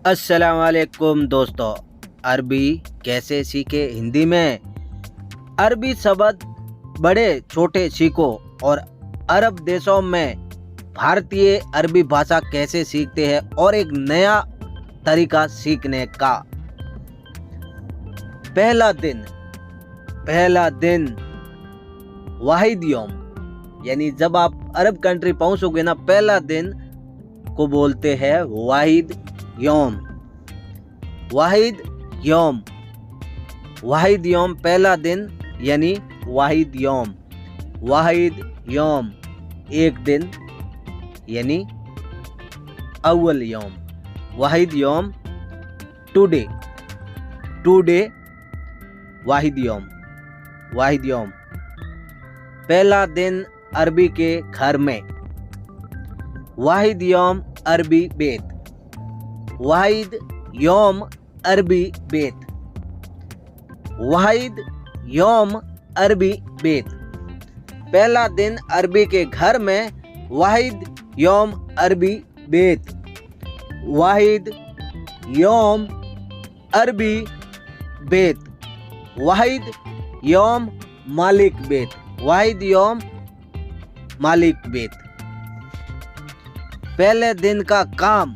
अस्सलाम वालेकुम दोस्तों। अरबी कैसे सीखे हिंदी में। अरबी शब्द बड़े छोटे सीखो और अरब देशों में भारतीय अरबी भाषा कैसे सीखते हैं और एक नया तरीका सीखने का। पहला दिन वाहिद यौम, यानी जब आप अरब कंट्री पहुंचोगे ना, पहला दिन को बोलते हैं वाहिद यौम। वाहिद यौम, वाहिद यौम, पहला दिन यानी वाहिद यौम। वाहिद यौम, एक दिन यानी अव्वल यौम। वाहिद यौम, टुडे, टुडे वाहिद यौम। वाहिद यौम, पहला दिन अरबी के घर में। वाहिद यौम अरबी बेत। वाहिद यौम अरबी बेत। वाहिद यौम अरबी बेत, पहला दिन अरबी के घर में। वाहिद यौम अरबी बेत। वाहिद यौम अरबी बेत। वाहिद यौम मालिक बेत। वाहिद यौम मालिक बेत, पहले दिन का काम।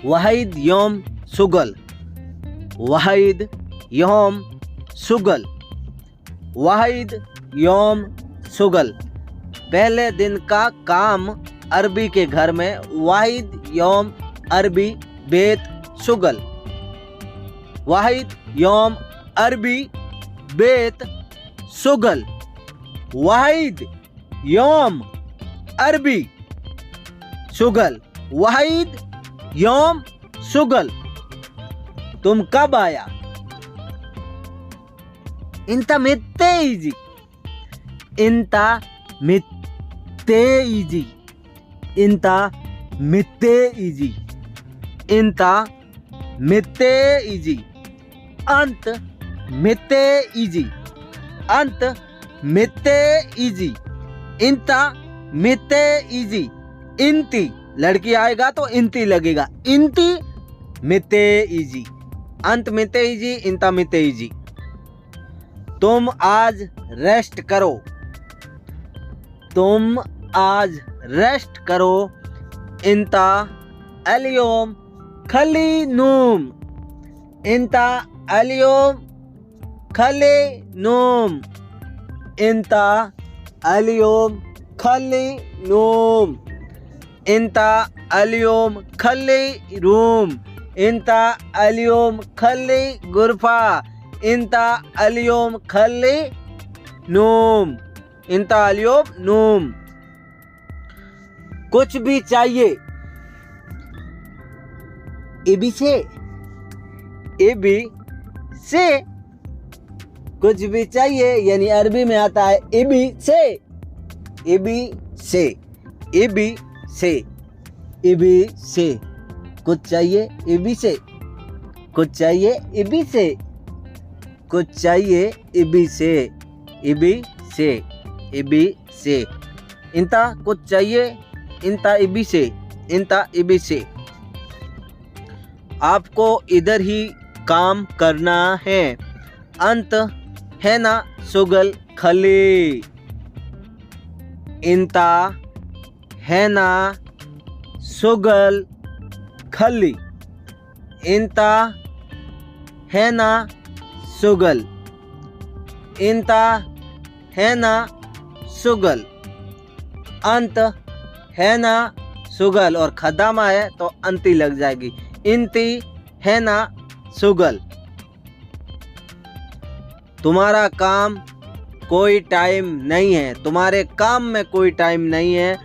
वाहिद यौम शुगल। वाहिद यौम शुगल। वाहिद यौम शुगल, पहले दिन का काम अरबी के घर में। वाहिद यौम अरबी बेत शुगल। वाहिद यौम अरबी बेत शुगल। वाहिद यौम अरबी शुगल। वाहिद यौम शुगल, तुम कब आया। इंता मित्ते इजी। इंता मित्ते इजी। इंता मित्ते इजी। इंता मित्ते इजी, अंत मित्ते इजी। अंत मित्ते इजी। इंता मित्ते इजी। इंती, लड़की आएगा तो इंती लगेगा। इंती मित्ते इजी, अंत मित्ते इजी, इंता मित्ते इजी। तुम आज रेस्ट करो। तुम आज रेस्ट करो। इंता अलियोम खली नूम। इंता अलियोम खली नूम। इंता अलियोम खली नूम। इंता अलियोम खली रूम। इंता अलियोम खली गुरफा। इंता अलियोम खली नूम। इंता अलियोम नूम, कुछ भी चाहिए। एबी से, एबी से, कुछ भी चाहिए यानी अरबी में आता है एबी से। एबी से, एबी से, एबी से, कुछ चाहिए एबी से। कुछ चाहिए एबी से। कुछ चाहिए एबी से। एबी से, एबी से, इंता कुछ चाहिए। इंता एबी से। इंता एबी से, आपको इधर ही काम करना है। अंत है ना शुगल खली। इंता है ना शुगल खली। इंता है ना शुगल। इंता है ना शुगल, अंत है ना शुगल, और खदामा है तो अंती लग जाएगी। इंती है ना शुगल, तुम्हारा काम कोई टाइम नहीं है। तुम्हारे काम में कोई टाइम नहीं है।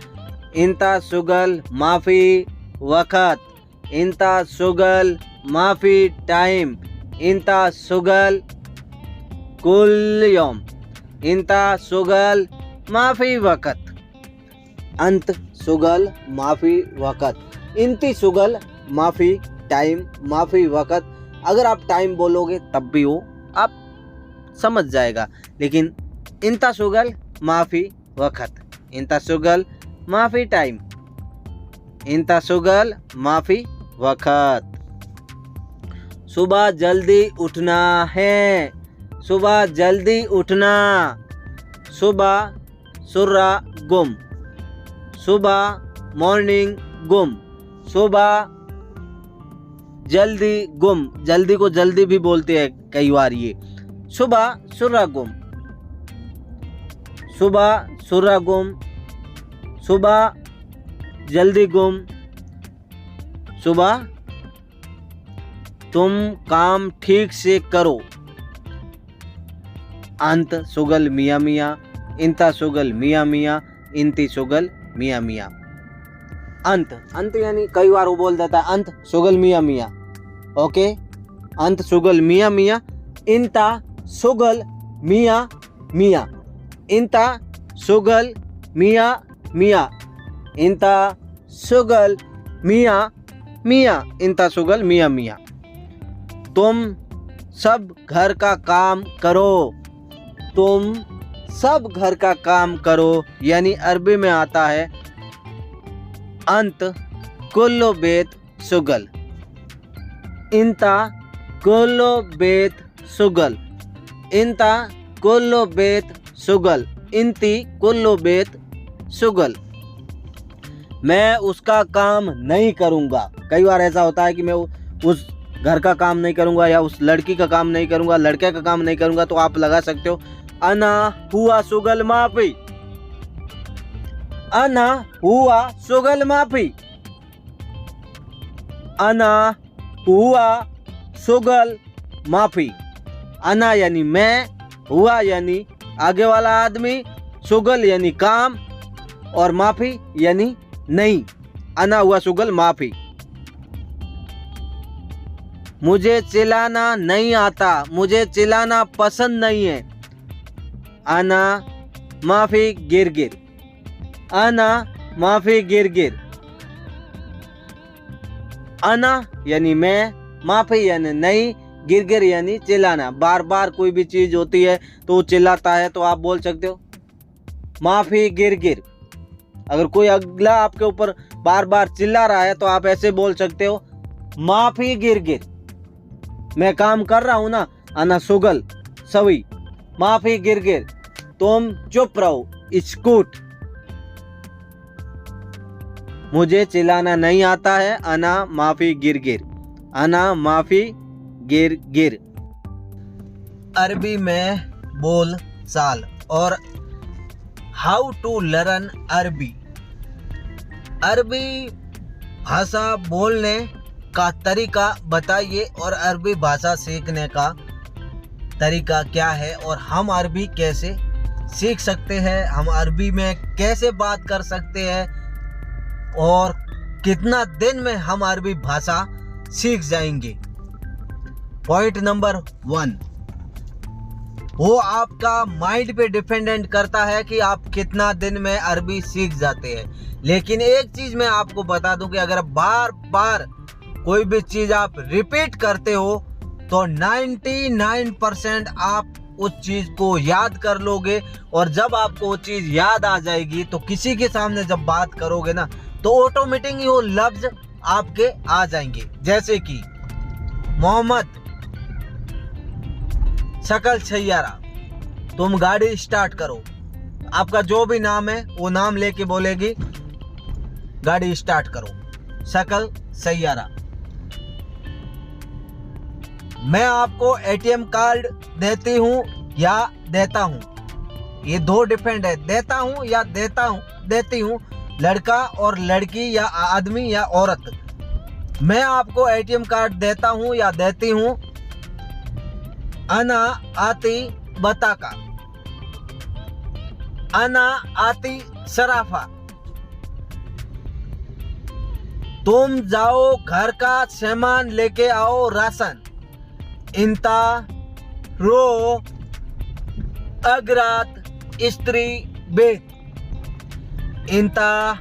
इंता शुगल माफ़ी वक़्त। इंता शुगल माफ़ी टाइम। इंता शुगल कुल यौम। इंता शुगल माफ़ी वक़्त। अंत शुगल माफ़ी वक़्त। इंती शुगल माफ़ी टाइम, माफ़ी वक़्त। अगर आप टाइम बोलोगे तब भी वो आप समझ जाएगा, लेकिन इंता शुगल माफ़ी वक़्त। इंता शुगल माफ़ी टाइम। इंता शुगल माफ़ी वक़्त। सुबह जल्दी उठना है, सुबह जल्दी उठना। सुबह सुर्रा गुम, सुबह मॉर्निंग गुम, सुबह जल्दी गुम, जल्दी को जल्दी भी बोलते हैं कई बार ये। सुबह सुर्रा गुम, सुबह सुर्रा गुम, सुबह जल्दी गुम, सुबह तुम काम ठीक से करो। अंत सुगल मियाँ मियाँ, इंता सुगल मियाँ मियाँ, इंती सुगल मियाँ मियाँ। अंत, अंत यानी कई बार वो बोल देता है अंत सुगल मियाँ मियाँ। ओके, अंत सुगल मियाँ मियाँ, इंता सुगल मियाँ मियाँ, इंता सुगल मियाँ मियाँ, इंता सुगल मियाँ मियाँ, इंता सुगल मियाँ मियाँ। तुम सब घर का काम करो, तुम सब घर का काम करो यानी अरबी में आता है अंत कुल्लो बेत सुगल, इंता कुल्लो बेत सुगल, इंता कुल्लो बेत सुगल, इंती कुल्लो बेत सुगल। मैं उसका काम नहीं करूँगा। कई बार ऐसा होता है कि मैं उस घर का काम नहीं करूँगा या उस लड़की का काम नहीं करूँगा, लड़के का काम नहीं करूँगा, तो आप लगा सकते हो अना हुआ सुगल माफी, अना हुआ सुगल माफी, अना हुआ सुगल माफी। अना यानी मैं, हुआ यानी आगे वाला आदमी, सुगल यानी काम और माफी यानी नहीं। अना हुआ सुगल माफी। मुझे चिल्लाना नहीं आता, मुझे चिल्लाना पसंद नहीं है। अना माफी गिरगिर, अना माफी गिरगिर। अना यानी मैं, माफी यानी नहीं, गिरगिर यानी चिल्लाना। बार बार कोई भी चीज होती है तो वो चिल्लाता है, तो आप बोल सकते हो माफी गिरगिर। अगर कोई अगला आपके ऊपर बार बार चिल्ला रहा है तो आप ऐसे बोल सकते हो माफी गिरगिर। मैं काम कर रहा हूं ना, अना सुगल सवी, माफी गिरगिर, तुम चुप रहो, स्कूट। मुझे चिल्लाना नहीं आता है, अना माफी गिरगिर, अना माफी गिरगिर। अरबी में बोल चाल और हाउ टू लर्न अरबी। अरबी भाषा बोलने का तरीका बताइए और अरबी भाषा सीखने का तरीका क्या है और हम अरबी कैसे सीख सकते हैं, हम अरबी में कैसे बात कर सकते हैं और कितना दिन में हम अरबी भाषा सीख जाएंगे। पॉइंट नंबर 1, वो आपका माइंड पे डिपेंडेंट करता है कि आप कितना दिन में अरबी सीख जाते हैं। लेकिन एक चीज मैं आपको बता दूं कि अगर बार बार कोई भी चीज आप रिपीट करते हो तो 99% आप उस चीज को याद कर लोगे और जब आपको वो चीज याद आ जाएगी तो किसी के सामने जब बात करोगे ना तो ऑटोमेटिकली वो लफ्ज आपके आ जाएंगे। जैसे कि मोहम्मद शकल सैयारा, तुम गाड़ी स्टार्ट करो। आपका जो भी नाम है वो नाम लेके बोलेगी गाड़ी स्टार्ट करो, शकल सैयारा। मैं आपको एटीएम कार्ड देती हूँ या देता हूँ, ये दो डिपेंड है, देता हूँ या देता हूँ, देती हूँ, लड़का और लड़की या आदमी या औरत। मैं आपको एटीएम कार्ड देता हूँ या देती हूँ। अना आती बताका, अना आती सराफा। तुम जाओ घर का सामान लेके आओ राशन। इंता रो अगरात स्त्री बेत, इंता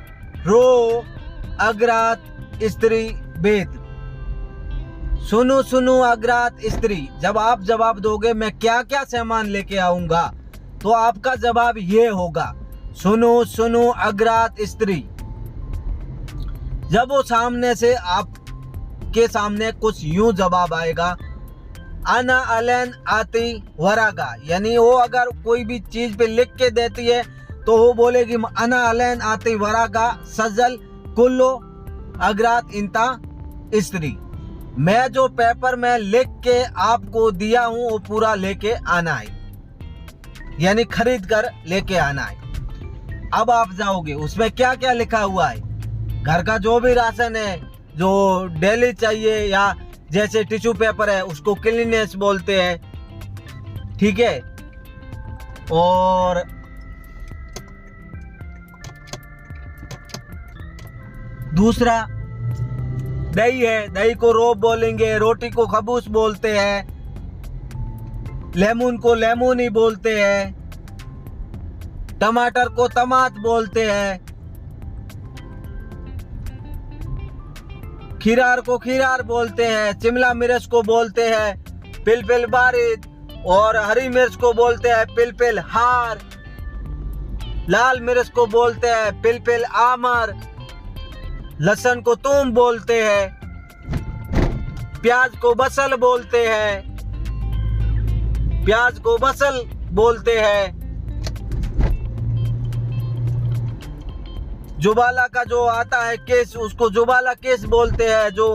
रो अगरात स्त्री बेत। सुनो सुनो अगरात स्त्री, जब आप जवाब दोगे मैं क्या क्या सामान लेके आऊंगा तो आपका जवाब ये होगा सुनो सुनो अगरात स्त्री। जब वो सामने से आप के सामने कुछ यूं जवाब आएगा, अना अलेन आती वरागा, यानी वो अगर कोई भी चीज पे लिख के देती है तो वो बोलेगी अना अलेन आती वरागा सजल कुल्लो अगरात इंता स्त्री। मैं जो पेपर में लिख के आपको दिया हूं वो पूरा लेके आना है, यानी खरीद कर लेके आना है। अब आप जाओगे, उसमें क्या क्या लिखा हुआ है, घर का जो भी राशन है जो डेली चाहिए, या जैसे टिश्यू पेपर है उसको क्लीनेस बोलते हैं, ठीक है। और दूसरा दही है, दही को रोब बोलेंगे, रोटी को खबूस बोलते हैं, लेमन को लेमन ही बोलते हैं, टमाटर को टमाट बोलते हैं, खीरार को खीरार बोलते हैं, शिमला मिर्च को बोलते हैं पिलपिल बारिद, और हरी मिर्च को बोलते हैं पिलपिल हार, लाल मिर्च को बोलते हैं पिलपिल आमर, लहसुन को तुम बोलते हैं, प्याज को बसल बोलते हैं, प्याज को बसल बोलते हैं, जुबाला का जो आता है केस उसको जुबाला केस बोलते हैं, जो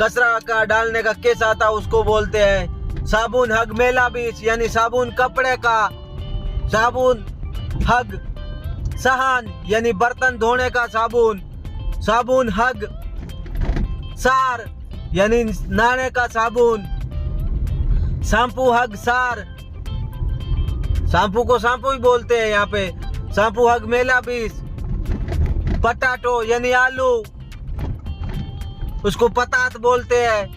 कचरा का डालने का केस आता है उसको बोलते हैं, साबुन हग मेला बीच यानी साबुन कपड़े का, साबुन हग सहान यानी बर्तन धोने का साबुन, साबुन हग सार यानी नहाने का साबुन, शैम्पू हग सार, शैम्पू को शैम्पू ही बोलते हैं यहाँ पे, शैम्पू हग मेला बीस, पटाटो यानी आलू उसको पतात बोलते हैं,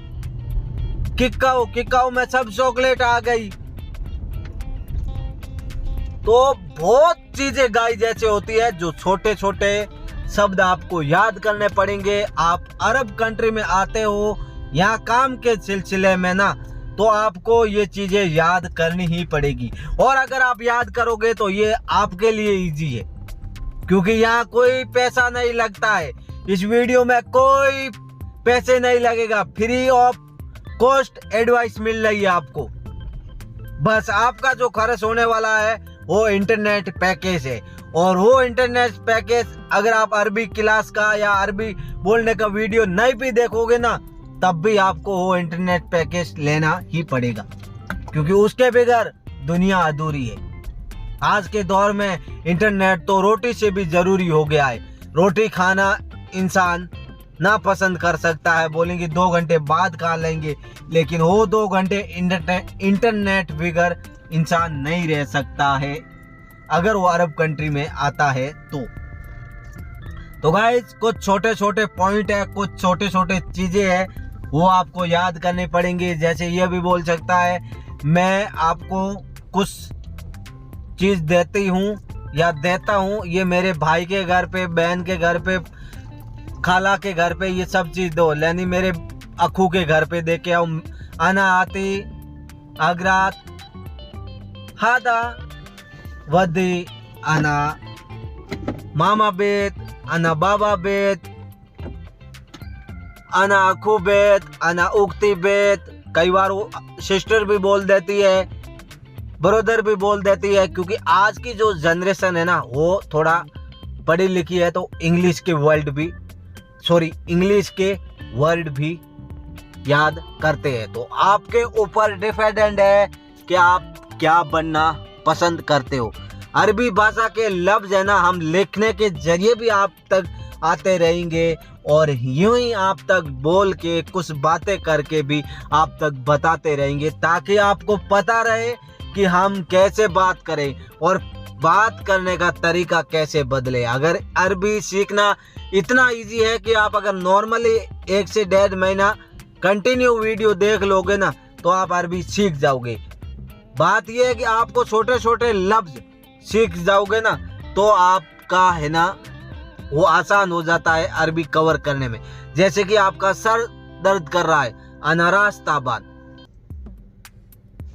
किक्काऊ, किक्काऊ में सब चॉकलेट आ गई। तो बहुत चीजें गाय जैसे होती है जो छोटे छोटे शब्द आपको याद करने पड़ेंगे। आप अरब कंट्री में आते हो यहाँ काम के सिलसिले में ना, तो आपको ये चीजें याद करनी ही पड़ेगी, और अगर आप याद करोगे तो ये आपके लिए इजी है, क्योंकि यहाँ कोई पैसा नहीं लगता है। इस वीडियो में कोई पैसे नहीं लगेगा, फ्री ऑफ कॉस्ट एडवाइस मिल रही है आपको। बस आपका जो खर्च होने वाला है वो इंटरनेट पैकेज है, और वो इंटरनेट पैकेज अगर आप अरबी क्लास का या अरबी बोलने का वीडियो नहीं भी देखोगे ना, तब भी आपको वो इंटरनेट पैकेज लेना ही पड़ेगा, क्योंकि उसके बगैर दुनिया अधूरी है। आज के दौर में इंटरनेट तो रोटी से भी जरूरी हो गया है। रोटी खाना इंसान ना पसंद कर सकता है, बोलेंगे 2 घंटे बाद खा लेंगे, लेकिन वो 2 घंटे इंटरनेट बगैर इंसान नहीं रह सकता है अगर वो अरब कंट्री में आता है तो गाइस कुछ छोटे छोटे पॉइंट है, कुछ छोटे छोटे चीजें है, वो आपको याद करनी पड़ेंगी। जैसे ये भी बोल सकता है मैं आपको कुछ चीज देती हूँ या देता हूँ, ये मेरे भाई के घर पे, बहन के घर पे, खाला के घर पे ये सब चीज दो, यानी मेरे अखू के घर पे दे के आओ। अना आती अगरात हादा वदी अना मामा बेत, अना बाबा बेत, अना अखू बेत, अना उक्ति बेत। कई बार वो सिस्टर भी बोल देती है, ब्रदर भी बोल देती है, क्योंकि आज की जो जनरेशन है ना वो थोड़ा पढ़ी लिखी है, तो इंग्लिश के वर्ड भी याद करते हैं। तो आपके ऊपर डिपेंडेंट है कि आप क्या बनना पसंद करते हो। अरबी भाषा के लफ्ज है ना, हम लिखने के जरिए भी आप तक आते रहेंगे, और यूं ही आप तक बोल के कुछ बातें करके भी आप तक बताते रहेंगे, ताकि आपको पता रहे कि हम कैसे बात करें और बात करने का तरीका कैसे बदले। अगर अरबी सीखना इतना इजी है कि आप अगर नॉर्मली 1 से 1.5 महीना कंटिन्यू वीडियो देख लोगे ना, तो आप अरबी सीख जाओगे। बात यह है कि आपको छोटे छोटे लफ्ज सीख जाओगे ना, तो आपका है ना वो आसान हो जाता है अरबी कवर करने में। जैसे कि आपका सर दर्द कर रहा है, अनारास ताबान,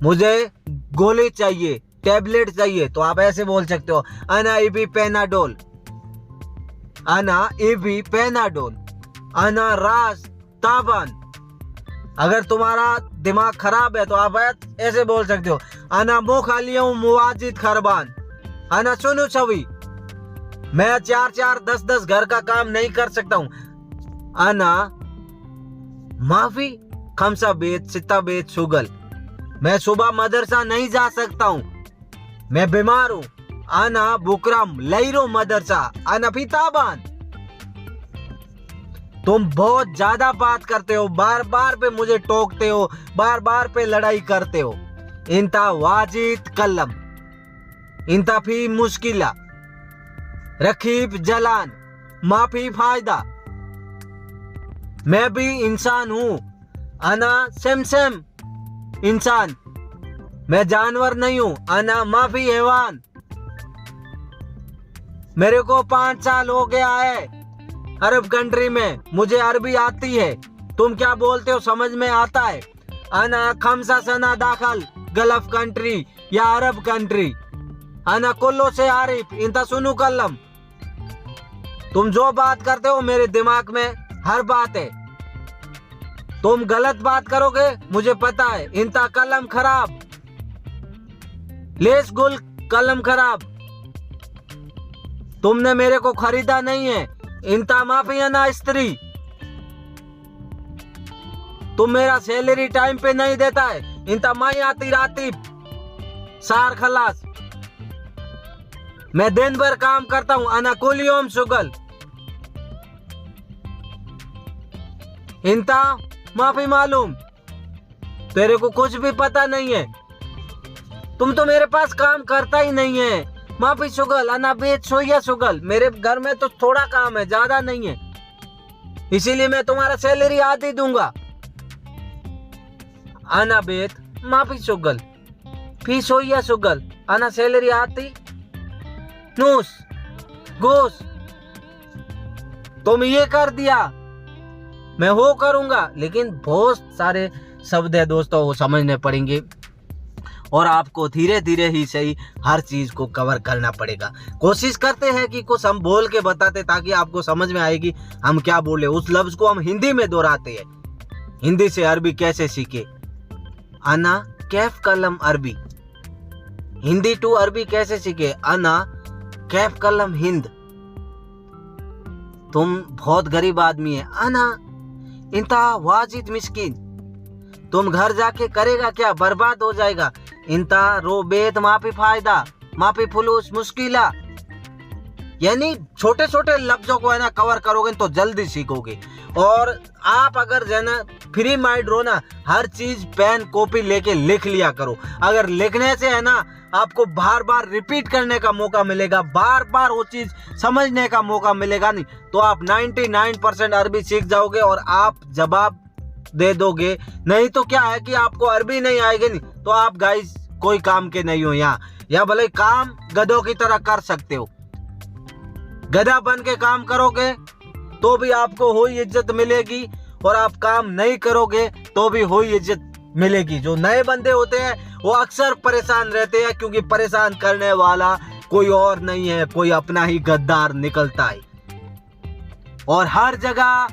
मुझे गोली चाहिए, टैबलेट चाहिए, तो आप ऐसे बोल सकते हो अना इबी पेनाडोल, अना इबी पेनाडोल, अना रास ताबान, अगर तुम्हारा दिमाग खराब है तो आप ऐसे बोल सकते हो, अना मोखालियों मुवाजिद खरबान, अना सुनो छवि, मैं 4-4 10-10 घर का काम नहीं कर सकता हूं। अना माफी खमसा बेत सित्ता बेत शुगल, मैं सुबह मदरसा नहीं जा सकता हूं, मैं बीमार हूं। अना बुकरम लईरो मदरसा अना फिताबान। तुम बहुत ज्यादा बात करते हो, बार बार पे मुझे टोकते हो, बार बार पे लड़ाई करते हो। इंता वाजिद कलम, इंता फी मुश्किला, रखीब जलान, माफी फायदा। मैं भी इंसान हूं, अना सेम इंसान, मैं जानवर नहीं हूं, अना माफी हैवान। मेरे को 5 साल हो गया है अरब कंट्री में, मुझे अरबी आती है, तुम क्या बोलते हो समझ में आता है। अना खमसा सना दाखल गल्फ कंट्री या अरब कंट्री, अना कुल्लो से आरिफ इंता सुनु कलम। तुम जो बात करते हो मेरे दिमाग में हर बात है, तुम गलत बात करोगे मुझे पता है। इंता कलम खराब, लेस गुल कलम खराब, तुमने मेरे को खरीदा नहीं है। इंता माफिया ना स्त्री, तुम मेरा सैलरी टाइम पे नहीं देता है। इंता माई आती राती सार खलास, मैं दिन भर काम करता हूं, अना कुलियोम शुगल। इंता माफी मालूम, तेरे को कुछ भी पता नहीं है, तुम तो मेरे पास काम करता ही नहीं है। माफी शुगल अना बेच सोया शुगल, मेरे घर में तो थोड़ा काम है, ज्यादा नहीं है, इसीलिए मैं तुम्हारा सैलरी आधी दूंगा। अना बेत माफी शुगल फी सोया शुगल, अना सैलरी आती नूस गोस। तुम ये कर दिया, मैं वो करूंगा, लेकिन बहुत सारे शब्द है दोस्तों, वो समझने पड़ेंगे और आपको धीरे धीरे ही सही हर चीज को कवर करना पड़ेगा। कोशिश करते हैं कि कुछ हम बोल के बताते ताकि आपको समझ में आएगी हम क्या बोले। उस लफ्ज को हम हिंदी में दोहराते हैं। हिंदी से अरबी कैसे सीखे, अना कैफ कलम अरबी, हिंदी टू अरबी कैसे सीखे, अना कैफ कलम हिंद। तुम बहुत गरीब आदमी है, अना इंता वाजिद मिस्किन, तुम घर जाके करेगा क्या, बर्बाद हो जाएगा। इंता रोबेत माफी फायदा, माफी फुलूस मुश्किला। यानी छोटे छोटे लफ्जों को है ना कवर करोगे तो जल्दी सीखोगे। और आप अगर जो है ना फ्री माइंड रहो ना, हर चीज पेन कॉपी लेके लिख लिया करो। अगर लिखने से है ना आपको बार बार रिपीट करने का मौका मिलेगा, बार बार वो चीज समझने का मौका मिलेगा नहीं, तो आप 99% अरबी सीख जाओगे और आप जवाब दे दोगे। नहीं तो क्या है कि आपको अरबी नहीं आएगी नहीं तो आप गाइस कोई काम के नहीं हो यहाँ, या भले काम गधों की तरह कर सकते हो। गधा बन के काम करोगे तो भी आपको हुई इज्जत मिलेगी, और आप काम नहीं करोगे तो भी हुई इज्जत मिलेगी। जो नए बंदे होते हैं वो अक्सर परेशान रहते हैं, क्योंकि परेशान करने वाला कोई और नहीं है, कोई अपना ही गद्दार निकलता है। और हर जगह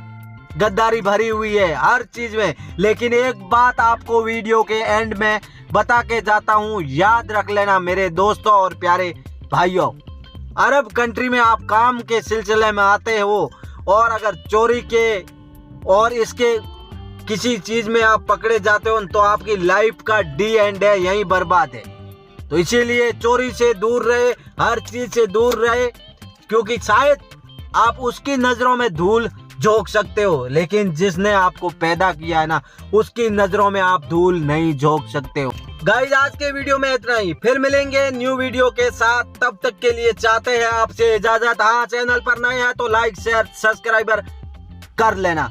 गद्दारी भरी हुई है हर चीज में। लेकिन एक बात आपको वीडियो के एंड में बता के जाता हूं, याद रख लेना मेरे दोस्तों और प्यारे भाइयों। अरब कंट्री में आप काम के सिलसिले में आते हो और अगर चोरी के और इसके किसी चीज में आप पकड़े जाते हो तो आपकी लाइफ का डी एंड है, यही बर्बाद है। तो इसीलिए चोरी से दूर रहे, हर चीज से दूर रहे, क्योंकि शायद आप उसकी नजरों में धूल झोंक सकते हो, लेकिन जिसने आपको पैदा किया है ना उसकी नजरों में आप धूल नहीं झोंक सकते हो। गाइस आज के वीडियो में इतना ही, फिर मिलेंगे न्यू वीडियो के साथ। तब तक के लिए चाहते हैं आपसे इजाजत। हाँ, चैनल पर नए हैं तो लाइक शेयर सब्सक्राइबर कर लेना।